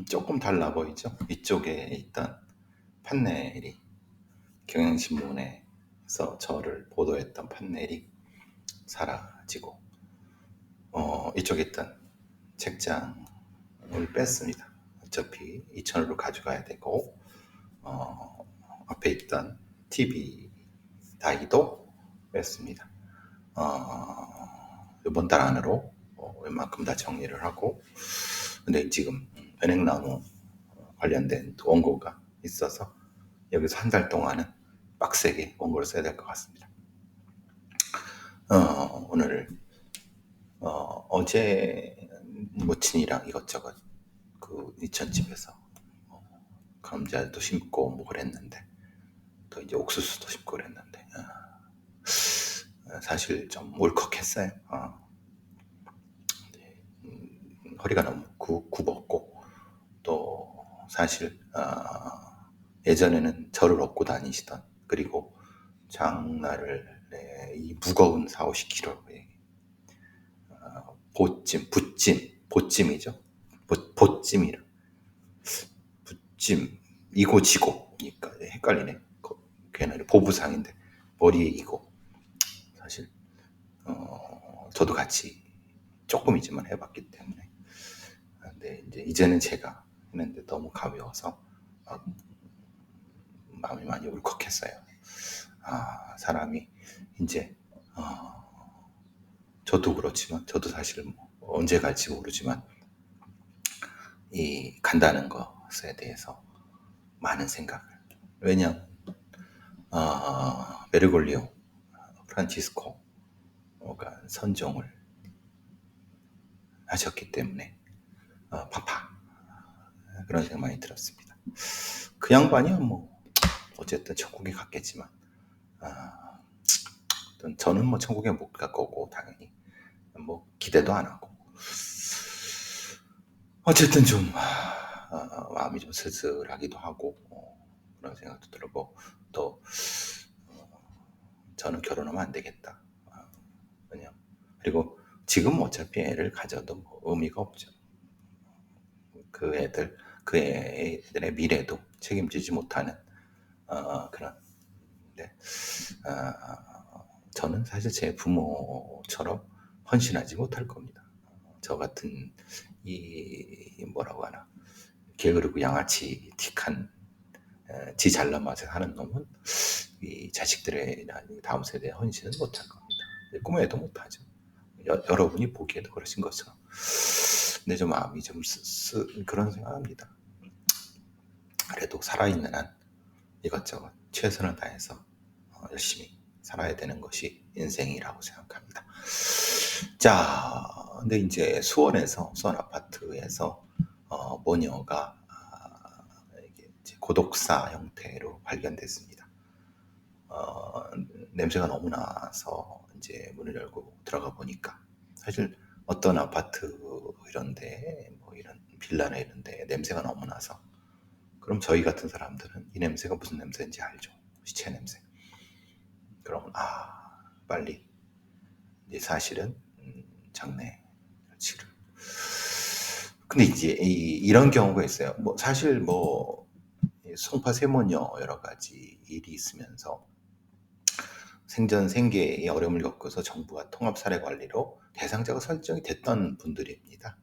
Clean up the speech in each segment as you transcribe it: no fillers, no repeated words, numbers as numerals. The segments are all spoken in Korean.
조금 달라 보이죠? 이쪽에 있던 판넬이 경향신문에서 저를 보도했던 판넬이 사라지고 이쪽에 있던 책장을 뺐습니다. 어차피 2,000원으로 가져가야 되고 앞에 있던 TV 다이도 뺐습니다. 이번 달 안으로 웬만큼 다 정리를 하고, 근데 지금 은행나무 관련된 원고가 있어서 여기서 한 달 동안은 빡세게 원고를 써야 될 것 같습니다. 오늘 어제 모친이랑 이것저것 그 이천집에서 감자도 심고 뭐 그랬는데, 또 이제 옥수수도 심고 그랬는데 사실 좀 울컥했어요. 허리가 너무 굽었고, 또 사실 예전에는 저를 업고 다니시던, 그리고 장날을 이 무거운 4, 50kg의 보찜이죠. 보찜이라 보찜 이고 지고니까 헷갈리네. 걔는 보부상인데 머리에 이고, 사실 저도 같이 조금이지만 해봤기 때문에. 근데 이제는 제가 했는데 너무 가벼워서 마음이 많이 울컥했어요. 사람이 이제 저도 그렇지만, 저도 사실 뭐 언제 갈지 모르지만 이 간다는 것에 대해서 많은 생각을, 왜냐하면 베르골리오 프란치스코가 선종을 하셨기 때문에 파파 그런 생각 많이 들었습니다. 그 양반이야 뭐 어쨌든 천국에 갔겠지만 저는 뭐 천국에 못 갈 거고, 당연히 뭐 기대도 안 하고, 어쨌든 좀 마음이 좀 쓸쓸하기도 하고 그런 생각도 들고, 또 저는 결혼하면 안 되겠다. 왜냐, 그리고 지금 어차피 애를 가져도 뭐 의미가 없죠. 그 애들의 미래도 책임지지 못하는 그런. 네. 저는 사실 제 부모처럼 헌신하지 못할 겁니다. 저 같은 이 뭐라고 하나, 게으르고 양아치 틱한 지 잘난 맛에 하는 놈은 이 자식들의 다음 세대에 헌신은 못할 겁니다. 꿈에도 못하죠. 여러분이 보기에도 그러신 것처럼. 근데 좀 마음이 좀 그런 생각합니다. 그래도 살아있는 한 이것저것 최선을 다해서 열심히 살아야 되는 것이 인생이라고 생각합니다. 자, 근데 이제 수원 아파트에서 모녀가 이게 고독사 형태로 발견됐습니다. 냄새가 너무 나서 이제 문을 열고 들어가 보니까, 사실 어떤 아파트 이런데 뭐 이런 빌라나 이런데 냄새가 너무 나서, 그럼 저희 같은 사람들은 이 냄새가 무슨 냄새인지 알죠. 시체 냄새. 그럼 빨리 이제 사실은 장례 치를. 근데 이제 이런 경우가 있어요. 뭐 사실 뭐 송파 세모녀 여러 가지 일이 있으면서 생전 생계의 어려움을 겪어서 정부가 통합사례관리로 대상자가 설정이 됐던 분들입니다.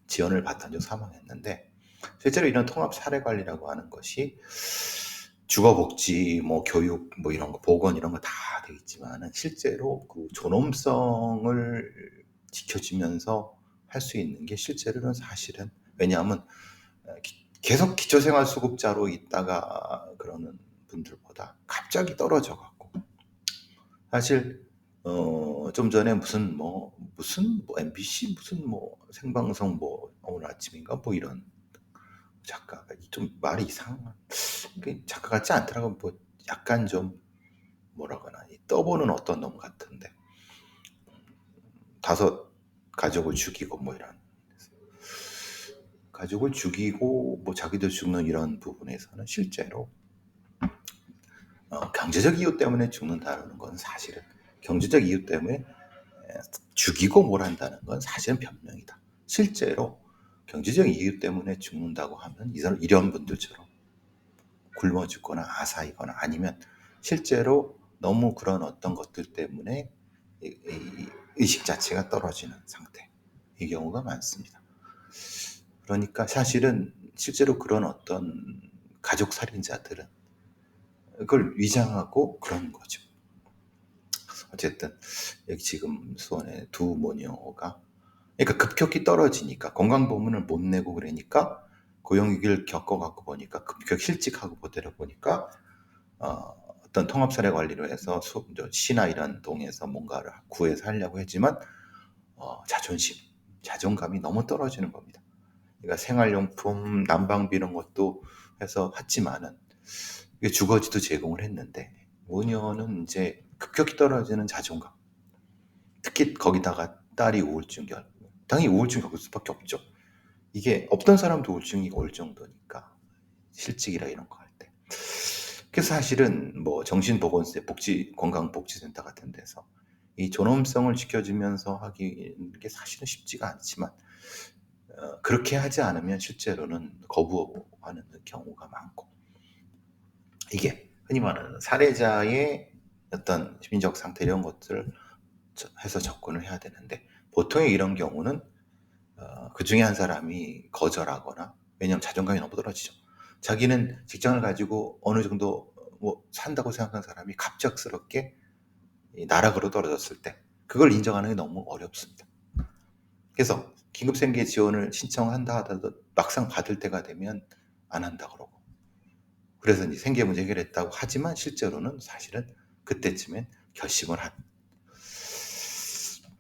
지원을 받던 중 사망했는데, 실제로 이런 통합사례관리라고 하는 것이 주거복지, 뭐 교육, 뭐 이런 거, 보건 이런 거 다 돼 있지만은 실제로 그 존엄성을 지켜주면서 할 수 있는 게 실제로는 사실은, 왜냐하면 계속 기초생활수급자로 있다가 그러는 분들보다 갑자기 떨어져 갖고, 사실 좀 전에 무슨 MBC 무슨 뭐 생방송 뭐 오늘 아침인가 뭐 이런 작가가 좀 말이 이상한, 작가 같지 않더라고. 뭐 약간 좀 뭐라거나 떠보는 어떤 놈 같은데, 5 가족을 죽이고 뭐 이런, 가족을 죽이고 뭐 자기도 죽는 이런 부분에서는 실제로 경제적 이유 때문에 죽는다는 건 사실은, 경제적 이유 때문에 죽이고 뭘 한다는 건 사실은 변명이다. 실제로 경제적 이유 때문에 죽는다고 하면 이런 분들처럼 굶어 죽거나 아사이거나 아니면 실제로 너무 그런 어떤 것들 때문에 이 의식 자체가 떨어지는 상태, 이 경우가 많습니다. 그러니까 사실은 실제로 그런 어떤 가족 살인자들은 그걸 위장하고 그런 거죠. 어쨌든 여기 지금 수원의 두 모녀가 그러니까 급격히 떨어지니까 건강보험을 못 내고 그러니까 고용위기를 겪어갖고 보니까 급격 실직하고 보되려 보니까 어떤 통합사례관리로 해서 시나 이런 동에서 뭔가를 구해서 하려고 했지만 자존심, 자존감이 너무 떨어지는 겁니다. 그러니까 생활용품, 난방비 이런 것도 해서 했지만은 주거지도 제공을 했는데 모녀는 이제 급격히 떨어지는 자존감, 특히 거기다가 딸이 우울증 당연히 우울증 겪을 수밖에 없죠. 이게 없던 사람도 우울증이 올 정도니까 실직이라 이런 거 할 때. 그래서 사실은 뭐 정신보건소, 건강복지센터 같은 데서 이 존엄성을 지켜주면서 하기 게 사실은 쉽지가 않지만 그렇게 하지 않으면 실제로는 거부하는 경우가 많고 이게 흔히 말하는 사례자의 어떤 심리적 상태 이런 것들을 해서 접근을 해야 되는데 보통의 이런 경우는 그 중에 한 사람이 거절하거나 왜냐하면 자존감이 너무 떨어지죠. 자기는 직장을 가지고 어느 정도 뭐 산다고 생각하는 사람이 갑작스럽게 나락으로 떨어졌을 때 그걸 인정하는 게 너무 어렵습니다. 그래서 긴급생계 지원을 신청한다 하더라도 막상 받을 때가 되면 안 한다 그러고 그래서 이제 생계 문제 해결했다고 하지만 실제로는 사실은 그때쯤엔 결심을 한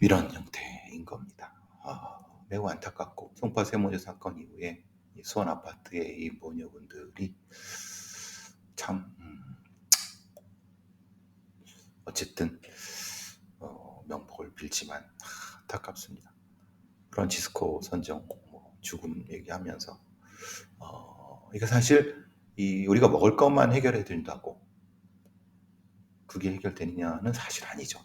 이런 형태인 겁니다. 매우 안타깝고 송파 세모녀 사건 이후에 수원 아파트의 이 모녀분들이 참 어쨌든 명복을 빌지만 안타깝습니다. 프란치스코 선정 죽음 얘기하면서 이게 사실 우리가 먹을 것만 해결해 드린다고 그게 해결되느냐는 사실 아니죠.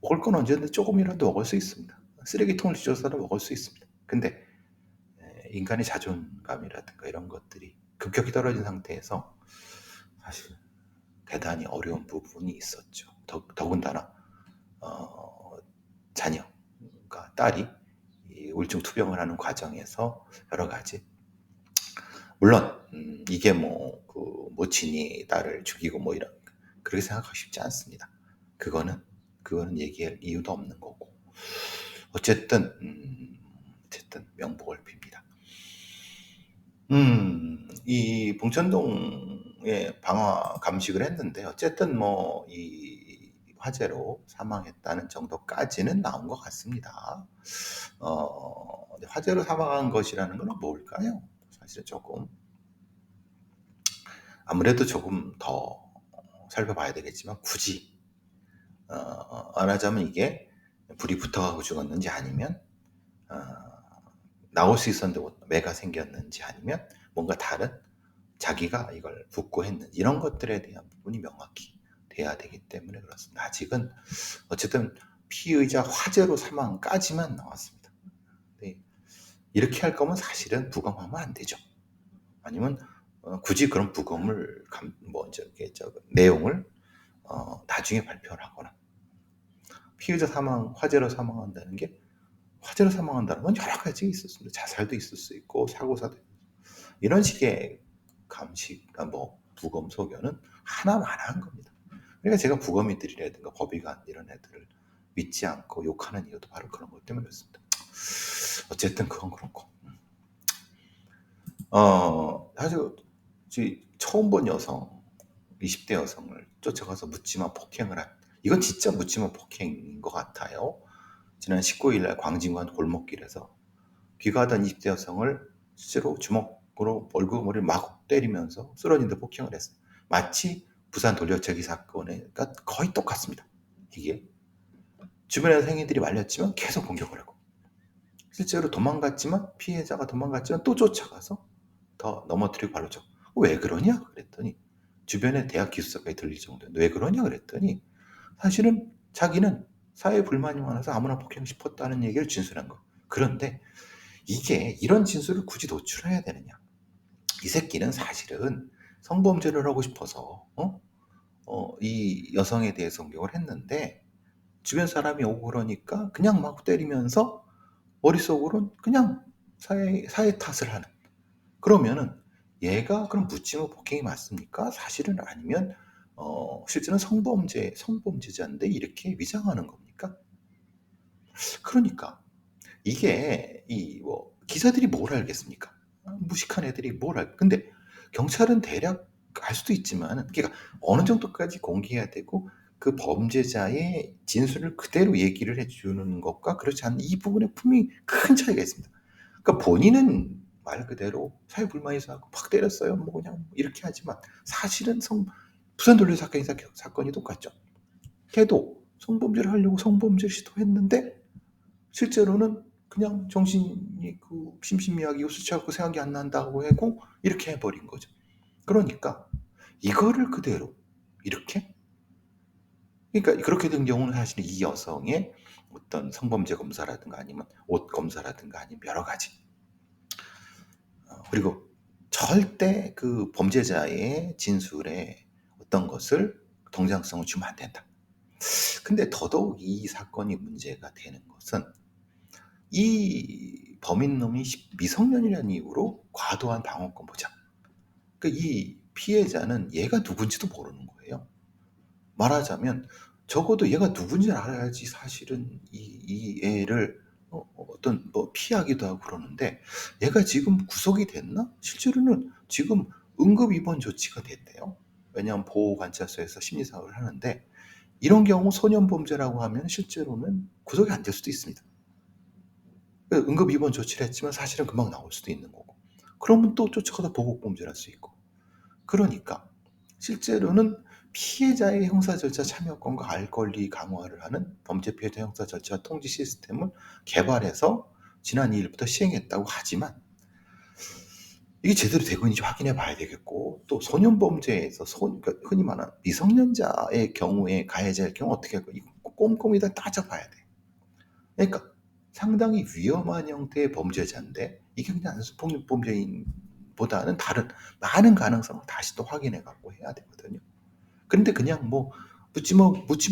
먹을 건 언제든지 조금이라도 먹을 수 있습니다. 쓰레기통을 뒤져서도 먹을 수 있습니다. 근데 인간의 자존감이라든가 이런 것들이 급격히 떨어진 상태에서 사실 대단히 어려운 부분이 있었죠. 더군다나 자녀가 딸이 우울증 투병을 하는 과정에서 여러 가지 물론 이게 그 모친이 딸을 죽이고 뭐 이런 그렇게 생각하기 쉽지 않습니다. 그거는 얘기할 이유도 없는 거고 어쨌든 명복을 빕니다. 이 봉천동에 방화 감식을 했는데 어쨌든 뭐 이 화재로 사망했다는 정도까지는 나온 것 같습니다. 화재로 사망한 것이라는 건 뭘까요? 사실 조금 아무래도 조금 더 살펴봐야 되겠지만 굳이 안 하자면 이게 불이 붙어가고 죽었는지 아니면 나올 수 있었는데 매가 생겼는지 아니면 뭔가 다른 자기가 이걸 붓고 했는지 이런 것들에 대한 부분이 명확히 돼야 되기 때문에 그렇습니다. 아직은 어쨌든 피의자 화재로 사망까지만 나왔습니다. 네. 이렇게 할 거면 사실은 부검하면 안 되죠. 아니면 굳이 그런 부검을 내용을 나중에 발표를 하거나 피의자 화재로 사망한다는 게 화재로 사망한다는 건 여러 가지 있었습니다. 자살도 있을 수 있고 사고사도 이런 식의 부검 소견은 하나만한 겁니다. 그러니까 제가 부검이들이라든가 법의관 이런 애들을 믿지 않고 욕하는 이유도 바로 그런 것 때문에 그렇습니다. 어쨌든 그건 그렇고 사실 처음 본 여성 20대 여성을 쫓아가서 묻지마 폭행을 한 이건 진짜 묻지마 폭행인 것 같아요. 지난 19일 날 광진관 골목길에서 귀가하던 20대 여성을 실제로 주먹으로 얼굴머리를 막 때리면서 쓰러진 데 폭행을 했어요. 마치 부산 돌려차기 사건과 거의 똑같습니다. 이게 주변의 행인들이 말렸지만 계속 공격을 하고 실제로 피해자가 도망갔지만 또 쫓아가서 더 넘어뜨리고 발로 쳐. 왜 그러냐 그랬더니 주변에 대학 기숙사까지 들릴 정도인데 왜 그러냐 그랬더니 사실은 자기는 사회 불만이 많아서 아무나 폭행을 싶었다는 얘기를 진술한 거. 그런데 이게 이런 진술을 굳이 노출해야 되느냐? 이 새끼는 사실은 성범죄를 하고 싶어서 이 여성에 대해서 공격을 했는데 주변 사람이 오고 그러니까 그냥 막 때리면서 머릿속으로는 그냥 사회 탓을 하는. 그러면은 얘가 그럼 묻지마 폭행이 맞습니까? 사실은 아니면 실제는 성범죄자인데 이렇게 위장하는 겁니까? 그러니까 이게 이 뭐 기자들이 뭘 알겠습니까? 무식한 애들이 뭘 알? 근데 경찰은 대략 알 수도 있지만, 그러니까 어느 정도까지 공개해야 되고 그 범죄자의 진술을 그대로 얘기를 해주는 것과 그렇지 않은 이 부분에 분명히 큰 차이가 있습니다. 그러니까 본인은 말 그대로 사회 불만이 있어서 팍 때렸어요. 뭐 그냥 이렇게 하지만 사실은 부산 돌려 사건이 똑같죠. 걔도 성범죄를 하려고 성범죄를 시도했는데 실제로는 그냥 정신이 심신미약이고 술 취하고 생각이 안 난다고 하고 이렇게 해버린 거죠. 그러니까 이거를 그대로 이렇게, 그러니까 그렇게 된 경우는 사실 이 여성의 어떤 성범죄 검사라든가 아니면 옷 검사라든가 아니면 여러 가지, 그리고 절대 그 범죄자의 진술에 어떤 것을 정당성을 주면 안 된다. 근데 더더욱 이 사건이 문제가 되는 것은 이 범인놈이 미성년이라는 이유로 과도한 방어권 보장. 그러니까 이 피해자는 얘가 누군지도 모르는 거예요. 말하자면 적어도 얘가 누군지 알아야지 사실은 이 애를 어떤 뭐 피하기도 하고 그러는데, 얘가 지금 구속이 됐나? 실제로는 지금 응급 입원 조치가 됐대요. 왜냐하면 보호관찰소에서 심리사업을 하는데 이런 경우 소년범죄라고 하면 실제로는 구속이 안 될 수도 있습니다. 응급 입원 조치를 했지만 사실은 금방 나올 수도 있는 거고, 그러면 또 쫓아가다 보복범죄를 할 수 있고. 그러니까 실제로는 피해자의 형사 절차 참여권과 알 권리 강화를 하는 범죄 피해자 형사 절차 통지 시스템을 개발해서 지난 2일부터 시행했다고 하지만 이게 제대로 되고 있는지 확인해 봐야 되겠고, 또 소년범죄에서 그러니까 흔히 말하는 미성년자의 경우에 가해자의 경우 어떻게 할까, 이거 꼼꼼히 다 따져봐야 돼. 그러니까 상당히 위험한 형태의 범죄자인데 이게 그냥 단순 폭력범죄인보다는 다른 많은 가능성을 다시 또 확인해 갖고 해야 되거든요. 그런데 그냥 뭐 묻지마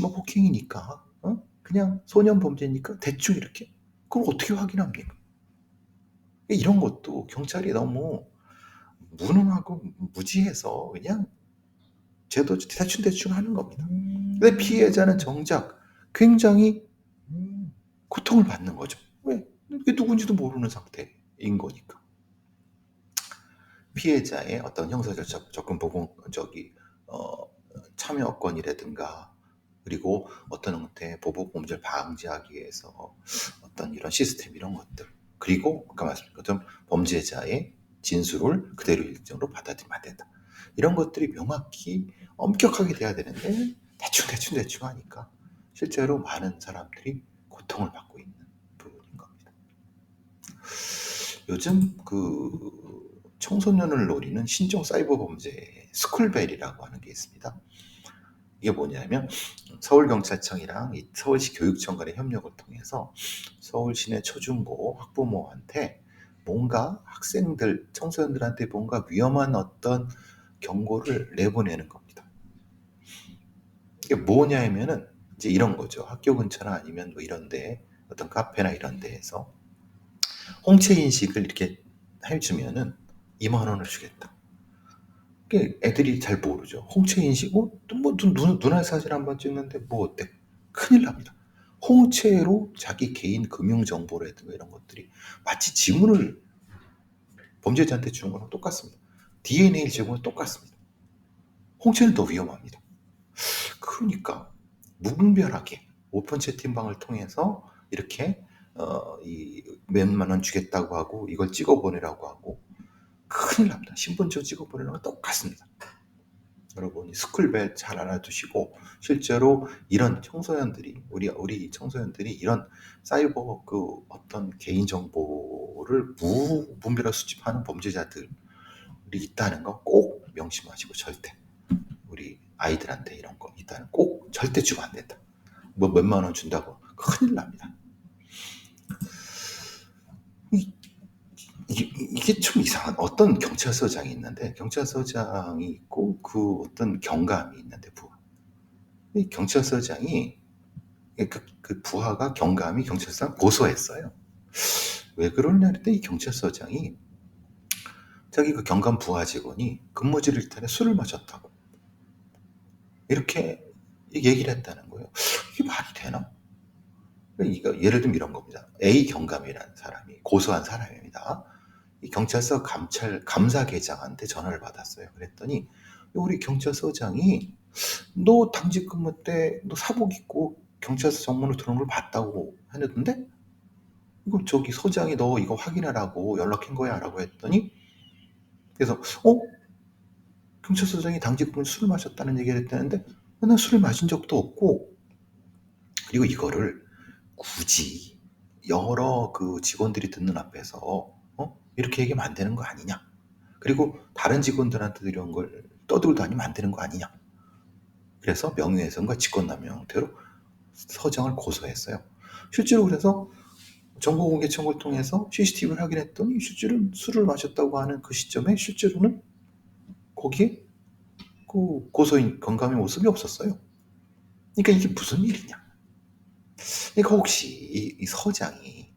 폭행이니까 그냥 소년 범죄니까 대충 이렇게, 그걸 어떻게 확인합니까? 이런 것도 경찰이 너무 무능하고 무지해서 그냥 제도 대충 하는 겁니다. 근데 피해자는 정작 굉장히 고통을 받는 거죠. 왜? 이게 누군지도 모르는 상태인 거니까. 피해자의 어떤 형사절차 접근 보건 참여권이라든가, 그리고 어떤 형태의 보복범죄를 방지하기 위해서 어떤 이런 시스템 이런 것들, 그리고 아까 말씀드린 것처럼 범죄자의 진술을 그대로 일정으로 받아들이면 안 된다. 이런 것들이 명확히 엄격하게 돼야 되는데 대충 하니까 실제로 많은 사람들이 고통을 받고 있는 부분인 겁니다. 요즘 청소년을 노리는 신종 사이버 범죄 스쿨벨이라고 하는 게 있습니다. 이게 뭐냐면 서울경찰청이랑 서울시 교육청 간의 협력을 통해서 서울시내 초중고 학부모한테 뭔가 학생들, 청소년들한테 뭔가 위험한 어떤 경고를 내보내는 겁니다. 이게 뭐냐면은 이제 이런 거죠. 학교 근처나 아니면 뭐 이런데 어떤 카페나 이런 데에서 홍채 인식을 이렇게 해주면은 2만 원을 주겠다. 애들이 잘 모르죠. 홍채 인식, 눈알 사진 한번 찍는데 뭐 어때? 큰일 납니다. 홍채로 자기 개인 금융 정보라든가 이런 것들이 마치 지문을 범죄자한테 주는 거랑 똑같습니다. DNA를 제공은 똑같습니다. 홍채는 더 위험합니다. 그러니까 무분별하게 오픈 채팅방을 통해서 이렇게 이 몇만 원 주겠다고 하고 이걸 찍어보내라고 하고 큰일 납니다. 신분증 찍어보내는 건 똑같습니다. 여러분 스쿨벨 잘 알아두시고, 실제로 이런 청소년들이 우리 청소년들이 이런 사이버 어떤 개인 정보를 무분별하게 수집하는 범죄자들이 있다는 거 꼭 명심하시고, 절대 우리 아이들한테 이런 거 있다는 꼭 절대 주면 안 된다. 뭐 몇만 원 준다고 큰일 납니다. 이게 좀 이상한 어떤 경찰서장이 있는데 경찰서장이 있고 그 어떤 경감이 있는데 이 경찰서장이 그 부하가 경감이 경찰서장 고소했어요. 왜 그러냐 했더니 이 경찰서장이 자기 그 경감 부하 직원이 근무지 일탈에 술을 마셨다고 이렇게 얘기를 했다는 거예요. 이게 말이 되나? 이거 예를 들면 이런 겁니다. A 경감이라는 사람이 고소한 사람입니다. 이 경찰서 감사계장한테 전화를 받았어요. 그랬더니 우리 경찰서장이 너 당직 근무 때 너 사복 입고 경찰서 정문으로 들어오는 걸 봤다고 했는데 이거 저기 서장이 너 이거 확인하라고 연락한 거야 라고 했더니 그래서 경찰서장이 당직 근무 술을 마셨다는 얘기를 했다는데 난 술을 마신 적도 없고 그리고 이거를 굳이 여러 그 직원들이 듣는 앞에서 이렇게 얘기하면 안 되는 거 아니냐. 그리고 다른 직원들한테도 이런 걸 떠들고 다니면 안 되는 거 아니냐. 그래서 명예훼손과 직권남용 형태로 서장을 고소했어요. 실제로 그래서 정보공개 청구를 통해서 CCTV를 확인했더니 실제로 술을 마셨다고 하는 그 시점에 실제로는 거기에 그 고소인 건강의 모습이 없었어요. 그러니까 이게 무슨 일이냐. 그러니까 혹시 이 서장이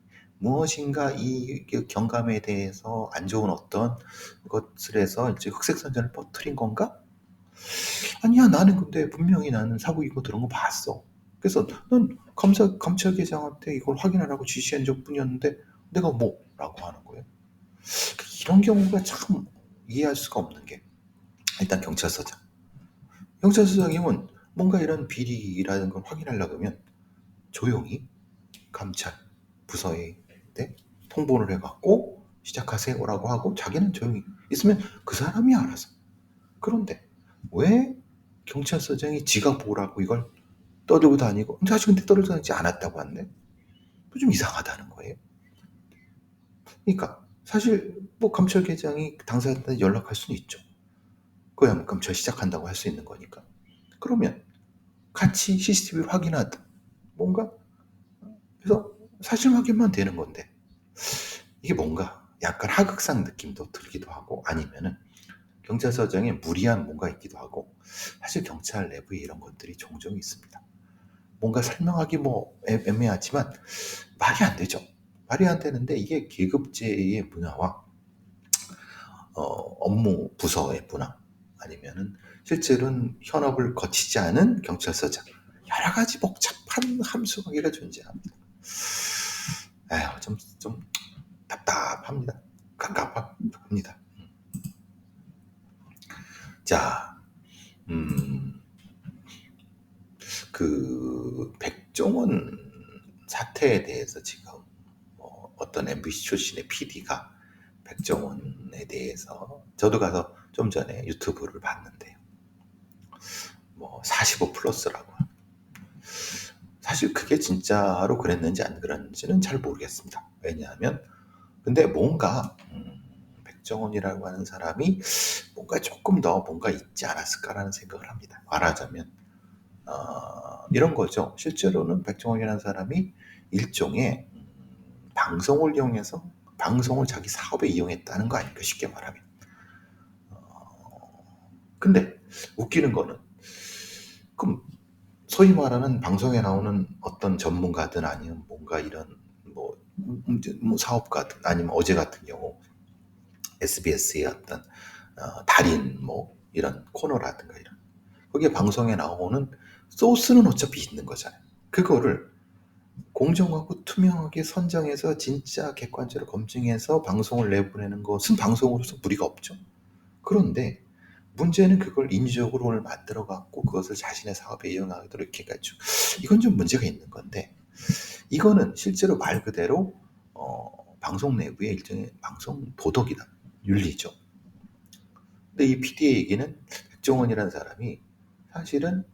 무엇인가 이 경감에 대해서 안 좋은 어떤 것을 해서 이제 흑색선전을 퍼뜨린 건가? 아니야, 나는 근데 분명히 나는 사고 이거 들은 거 봤어. 그래서 난 감찰계장한테 이걸 확인하라고 지시한 적뿐이었는데 내가 뭐라고 하는 거예요. 이런 경우가 참 이해할 수가 없는 게 일단 경찰서장이면 뭔가 이런 비리라는 걸 확인하려고 하면 조용히 감찰 부서에 통보를 해갖고 시작하세요라고 하고 자기는 조용히 있으면 그 사람이 알아서. 그런데 왜 경찰서장이 지가 보라고 이걸 떠들고 다니고 사실 근데 떠들고 다니지 않았다고 하는데 좀 이상하다는 거예요. 그러니까 사실 뭐 감찰계장이 당사자한테 연락할 수는 있죠. 그야 감찰 시작한다고 할 수 있는 거니까. 그러면 같이 CCTV를 확인하든 뭔가 그래서 사실 확인만 되는 건데 이게 뭔가 약간 하극상 느낌도 들기도 하고 아니면은 경찰서장에 무리한 뭔가 있기도 하고 사실 경찰 내부에 이런 것들이 종종 있습니다. 뭔가 설명하기 뭐 애매하지만 말이 안 되죠. 말이 안 되는데 이게 계급제의 문화와 업무 부서의 문화 아니면은 실제로는 현업을 거치지 않은 경찰서장 여러 가지 복잡한 함수관계가 존재합니다. 에휴, 좀 답답합니다. 갑갑합니다. 자, 그 백종원 사태에 대해서 지금 어떤 MBC 출신의 PD가 백종원에 대해서 저도 가서 좀 전에 유튜브를 봤는데요. 뭐 45 플러스라고. 사실 그게 진짜로 그랬는지 안 그랬는지는 잘 모르겠습니다. 왜냐하면 근데 뭔가 백종원이라고 하는 사람이 뭔가 조금 더 뭔가 있지 않았을까라는 생각을 합니다. 말하자면 이런 거죠. 실제로는 백종원이라는 사람이 일종의 방송을 이용해서 방송을 자기 사업에 이용했다는 거 아닐까 쉽게 말하면. 근데 웃기는 거는 그럼 소위 말하는 방송에 나오는 어떤 전문가든 아니면 뭔가 이런 뭐 사업가든 아니면 어제 같은 경우 SBS의 어떤 달인 뭐 이런 코너라든가 이런 거기에 방송에 나오는 소스는 어차피 있는 거잖아요. 그거를 공정하고 투명하게 선정해서 진짜 객관적으로 검증해서 방송을 내보내는 것은 방송으로서 무리가 없죠. 그런데 문제는 그걸 인지적으로 만들어 갖고 그것을 자신의 사업에 이용하도록 이렇게 해가지고 이건 좀 문제가 있는 건데 이거는 실제로 말 그대로 방송 내부의 일종의 방송 도덕이다. 윤리죠. 근데 이 PD의 얘기는 백종원이라는 사람이 사실은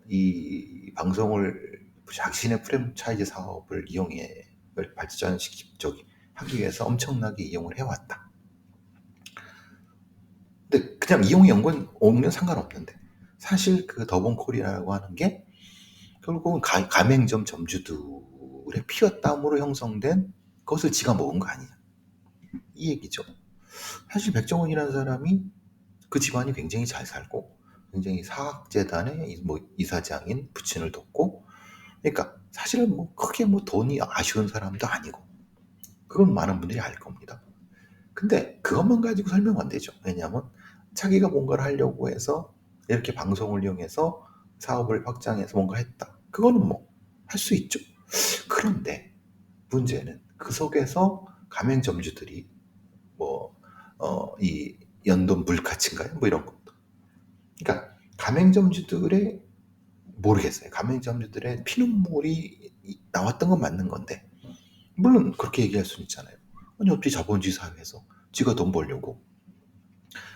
이 방송을 자신의 프랜차이즈 사업을 이용해 발전시키 하기 위해서 엄청나게 이용을 해왔다. 근데 그냥 이용해 연건 오면 상관없는데 사실 그 더본콜이라고 하는 게 결국은 가맹점 점주들의 피와 땀으로 형성된 것을 지가 먹은 거 아니냐. 이 얘기죠. 사실 백종원이라는 사람이 그 집안이 굉장히 잘 살고 굉장히 사학재단의 뭐 이사장인 부친을 뒀고, 그러니까 사실은 뭐 크게 뭐 돈이 아쉬운 사람도 아니고, 그건 많은 분들이 알 겁니다. 근데 그것만 가지고 설명 안 되죠. 왜냐하면 자기가 뭔가를 하려고 해서 이렇게 방송을 이용해서 사업을 확장해서 뭔가 했다. 그거는 뭐 할 수 있죠. 그런데 문제는 그 속에서 가맹점주들이 뭐 이 연돈 물가치인가요? 뭐 이런 것도. 그러니까 가맹점주들의, 모르겠어요. 가맹점주들의 피눈물이 나왔던 건 맞는 건데, 물론 그렇게 얘기할 수는 있잖아요. 아니 어떻게 자본주의 사회에서 지가 돈 벌려고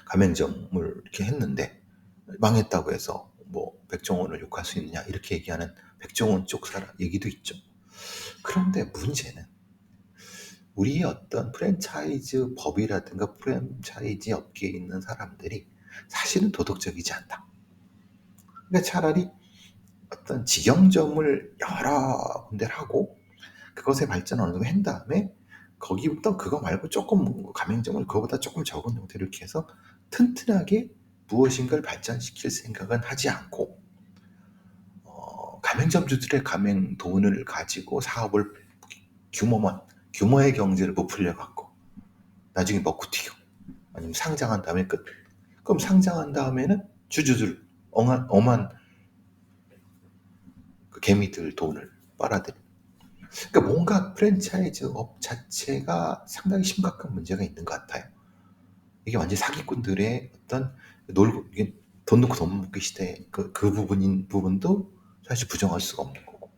가맹점을 이렇게 했는데 망했다고 해서 뭐 백종원을 욕할 수 있느냐, 이렇게 얘기하는 백종원 쪽 사람 얘기도 있죠. 그런데 문제는 우리의 어떤 프랜차이즈 법이라든가 프랜차이즈 업계에 있는 사람들이 사실은 도덕적이지 않다. 그러니까 차라리 어떤 직영점을 여러 군데를 하고 그것의 발전을 어느 정도 한 다음에 거기부터 그거 말고 조금 가맹점을 그거보다 조금 적은 형태로 이렇게 해서 튼튼하게 무엇인가를 발전시킬 생각은 하지 않고, 가맹점주들의 가맹 돈을 가지고 사업을 규모의 경제를 부풀려 갖고 나중에 먹고 튀겨, 아니면 상장한 다음에 끝. 그럼 상장한 다음에는 주주들 엄한 그 개미들 돈을 빨아들여. 그러니까 뭔가 프랜차이즈 업 자체가 상당히 심각한 문제가 있는 것 같아요. 이게 완전 사기꾼들의 어떤 놀고, 이게 돈 놓고 돈 먹기 시대 그 부분도 사실 부정할 수가 없는 거고,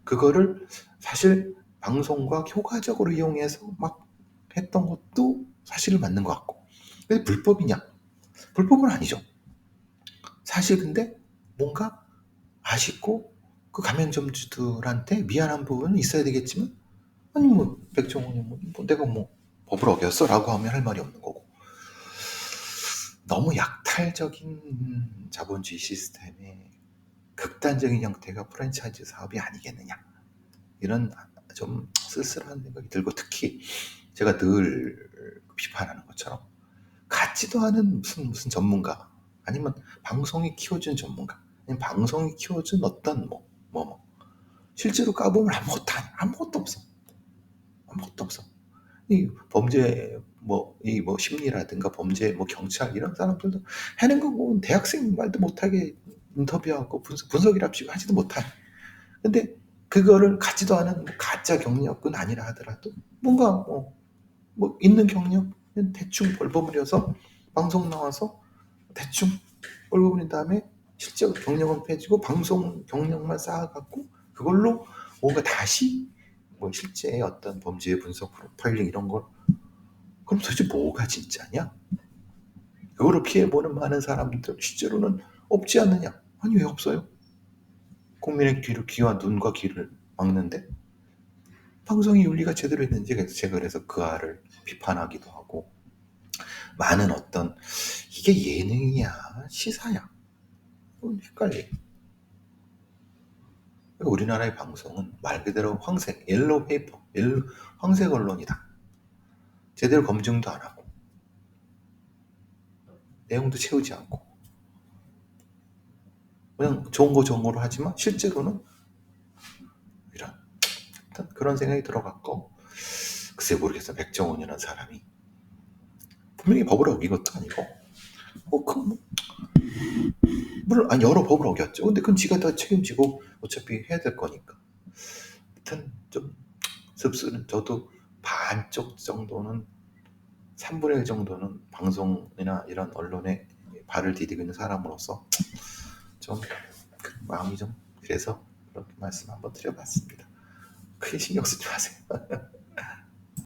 그거를 사실 방송과 효과적으로 이용해서 막 했던 것도 사실은 맞는 것 같고. 근데 불법이냐? 불법은 아니죠. 사실 근데 뭔가 아쉽고 그 가맹점주들한테 미안한 부분은 있어야 되겠지만, 아니 뭐 백종원이 뭐 내가 뭐 법을 어겼어라고 하면 할 말이 없는 거고, 너무 약탈적인 자본주의 시스템의 극단적인 형태가 프랜차이즈 사업이 아니겠느냐, 이런 좀 쓸쓸한 생각이 들고, 특히 제가 늘 비판하는 것처럼 같지도 않은 무슨 전문가, 아니면 방송이 키워준 전문가, 아니면 방송이 키워준 어떤 실제로 까보면 아무것도 없어. 아무것도 없어. 이 범죄 이 심리라든가 범죄 경찰 이런 사람들도 해낸 거 보면 대학생 말도 못하게 인터뷰하고 분석이랍시고 하지도 못해. 근데 그거를 갖지도 않은 가짜 경력은 아니라 하더라도 뭔가 있는 경력 대충 벌버무려서 방송 나와서 대충 벌버무린 다음에 실제 경력은 빼지고 방송 경력만 쌓아갖고 그걸로 뭔가 다시 실제 어떤 범죄 분석 프로파일링 이런 걸, 그럼 도대체 뭐가 진짜냐? 그거를 피해보는 많은 사람들 실제로는 없지 않느냐? 아니 왜 없어요? 국민의 귀와 눈과 귀를 막는데 방송이 윤리가 제대로 있는지, 제가 그래서 그 알을 비판하기도 하고, 많은 어떤 이게 예능이야 시사야 헷갈려. 우리나라의 방송은 말 그대로 황색 옐로우 페이퍼, 황색 언론이다. 제대로 검증도 안 하고 내용도 채우지 않고 그냥 좋은 거 좋은 거로 하지만 실제로는 이런 그런 생각이 들어갔고, 글쎄 모르겠어. 백종원이라는 사람이 분명히 법을 어긴 것도 아니고 물론 여러 법을 어겼죠. 근데 그건 지가 다 책임지고 어차피 해야 될 거니까. 하여튼 좀 씁쓸은, 저도 반쪽 정도는 3분의 1 정도는 방송이나 이런 언론에 발을 디디고 있는 사람으로서 좀 마음이 좀 그래서 그렇게 말씀 한번 드려봤습니다. 크게 신경 쓰지 마세요.